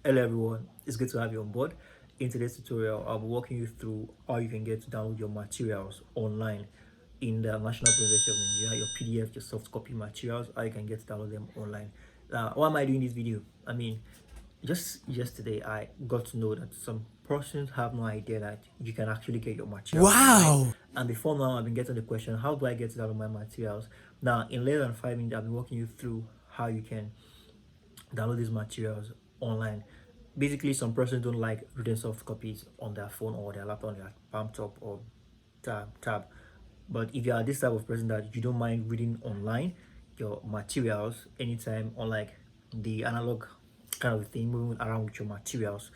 Hello everyone, it's good to have you on board. In today's tutorial, I'll be walking you through how you can get to download your materials online in the National University of Nigeria, your PDF, your soft copy materials, how you can get to download them online. Now, why am I doing this video? Just yesterday I got to know that some persons have no idea that you can actually get your materials online. And before now, I've been getting the question, how do I get to download my materials? Now, in less than 5 minutes, I've been walking you through how you can download these materials online. Basically, some persons don't like reading soft copies on their phone or their laptop, on their palm top or tab. But if you are this type of person that you don't mind reading online your materials anytime, unlike the analog kind of thing, moving around with your materials,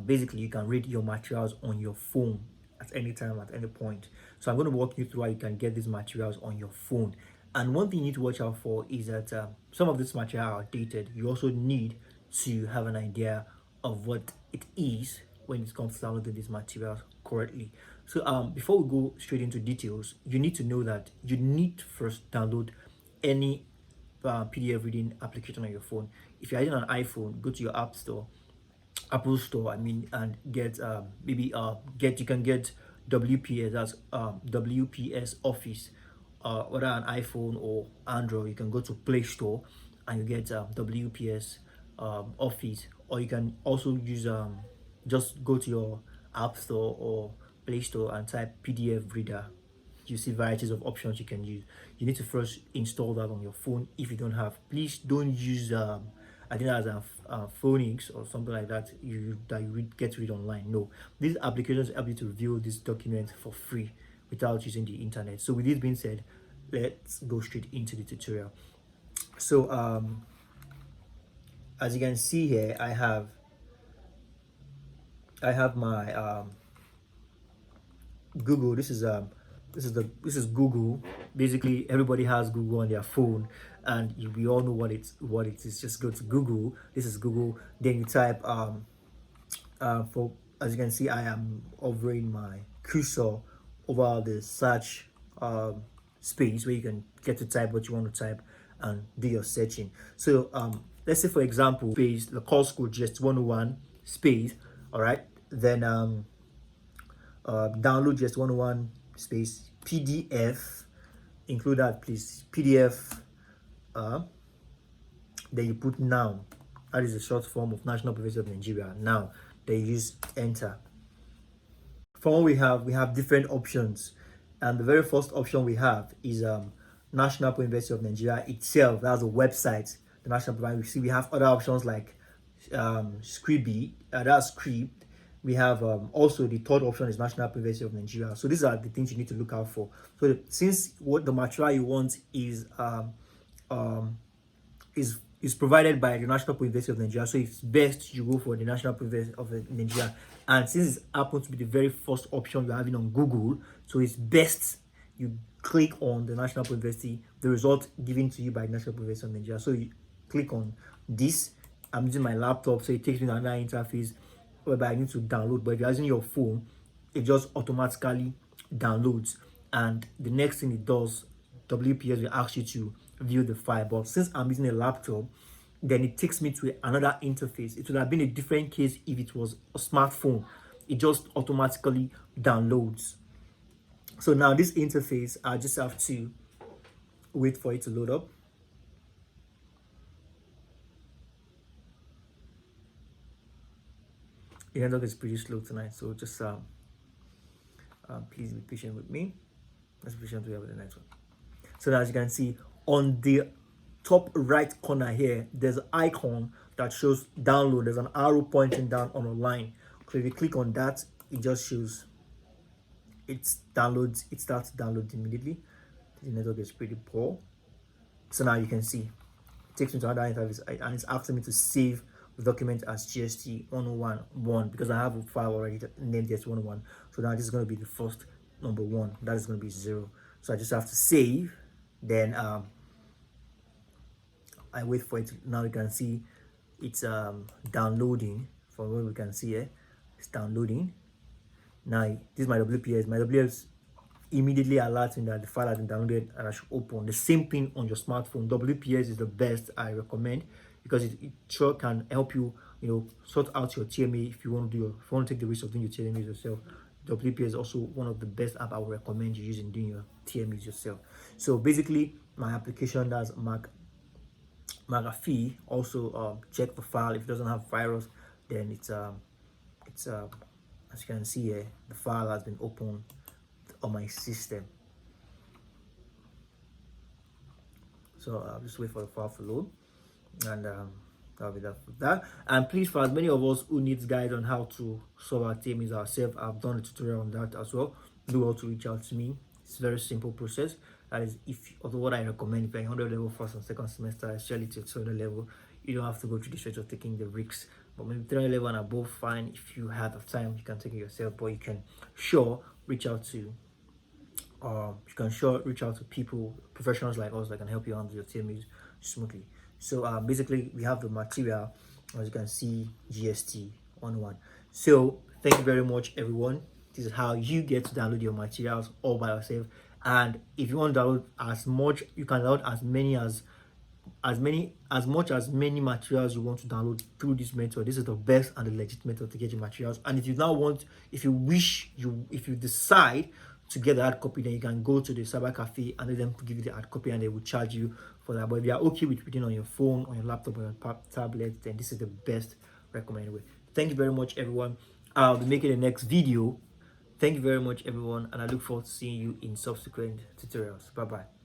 basically you can read your materials on your phone at any time, at any point. So I'm going to walk you through how you can get these materials on your phone. And one thing you need to watch out for is that some of this material are outdated. You also need to have an idea of what it is when it comes to downloading these materials correctly. So before we go straight into details, you need to know that you need to first download any PDF reading application on your phone. If you're using an iPhone, go to your app store, Apple Store, and get you can get WPS, that's WPS Office. Whether an iPhone or Android, you can go to Play Store and you get WPS Office, or you can also use just go to your App Store or Play Store and type PDF Reader. You see varieties of options you can use. You need to first install that on your phone. If you don't have, please don't use I think that's Phonics or something like that get to read online. No, these applications help you to review this document for free without using the internet. So with this being said, let's go straight into the tutorial. So as you can see here, I have my Google. This is Google. Basically, everybody has Google on their phone, and we all know what it is. Just go to Google. This is Google. Then you type for, as you can see, I am hovering my cursor over the search space where you can get to type what you want to type and do your searching. So let's say, for example, space the course code just 101 space. All right, then download just 101 space PDF. Include that, please. PDF. Then you put Noun. That is a short form of National University of Nigeria. Now they use enter. From what we have different options, and the very first option we have is National University of Nigeria itself. That's a website. The National University. We have other options like Scribby. That's Script. We have also the third option is National University of Nigeria. So these are the things you need to look out for. So since what the material you want is provided by the National University of Nigeria, so it's best you go for the National University of Nigeria. And since it happens to be the very first option you're having on Google, so it's best you click on the National University, the result given to you by the National University of Nigeria. So you click on this. I'm using my laptop, so it takes me to another interface whereby I need to download. But if you're using your phone, it just automatically downloads, and the next thing it does, WPS will ask you to view the file. But since I'm using a laptop, then it takes me to another interface. It would have been a different case if it was a smartphone. It just automatically downloads. So now this interface, I just have to wait for it to load up. The network is pretty slow tonight, so just please be patient with me. Let's be patient with the network. So now, as you can see on the top right corner here, there's an icon that shows download. There's an arrow pointing down on a line. So if you click on that, it just shows it downloads. It starts downloading immediately. The network is pretty poor. So now you can see it takes me to another interface, and it's asking me to save the document as GST 101 because I have a file already named GST 101. So now this is going to be the first number 1. That is going to be 0. So I just have to save. Then I wait for it. Now you can see it's downloading. From what we can see here, it's downloading. Now this is my WPS. My WPS immediately alerts me that the file has been downloaded and I should open. The same thing on your smartphone. WPS is the best I recommend because it sure can help you sort out your TMA. If you want to take the risk of doing your TMAs yourself, WPA is also one of the best app I would recommend you using doing your TMAs yourself. So basically, my application does McAfee also check the file. If it doesn't have virus, then it's as you can see here, the file has been opened on my system. So I'll just wait for the file to load, and that'll be that for that. And please, for as many of us who needs guide on how to solve our TMAs ourselves, I've done a tutorial on that as well. Do also reach out to me. It's a very simple process. That is, although what I recommend, if you're 100 level first and second semester, especially to 200 level, you don't have to go through the stress of taking the risks. But maybe 300 level and above, fine. If you have the time, you can take it yourself. But you can reach out to reach out to people, professionals like us, that can help you handle your TMAs smoothly. So basically, we have the material, as you can see, GST on one. So thank you very much, everyone. This is how you get to download your materials all by yourself. And if you want to download as much, you can download as many materials you want to download through this method. This is the best and the legit method to get your materials. And if you decide to get the hard copy, then you can go to the cyber cafe and let them give you the hard copy, and they will charge you for that. But if you are okay with reading on your phone, on your laptop, or your tablet, then this is the best recommended way. Thank you very much, everyone. I'll be making the next video. Thank you very much, everyone, and I look forward to seeing you in subsequent tutorials. Bye bye.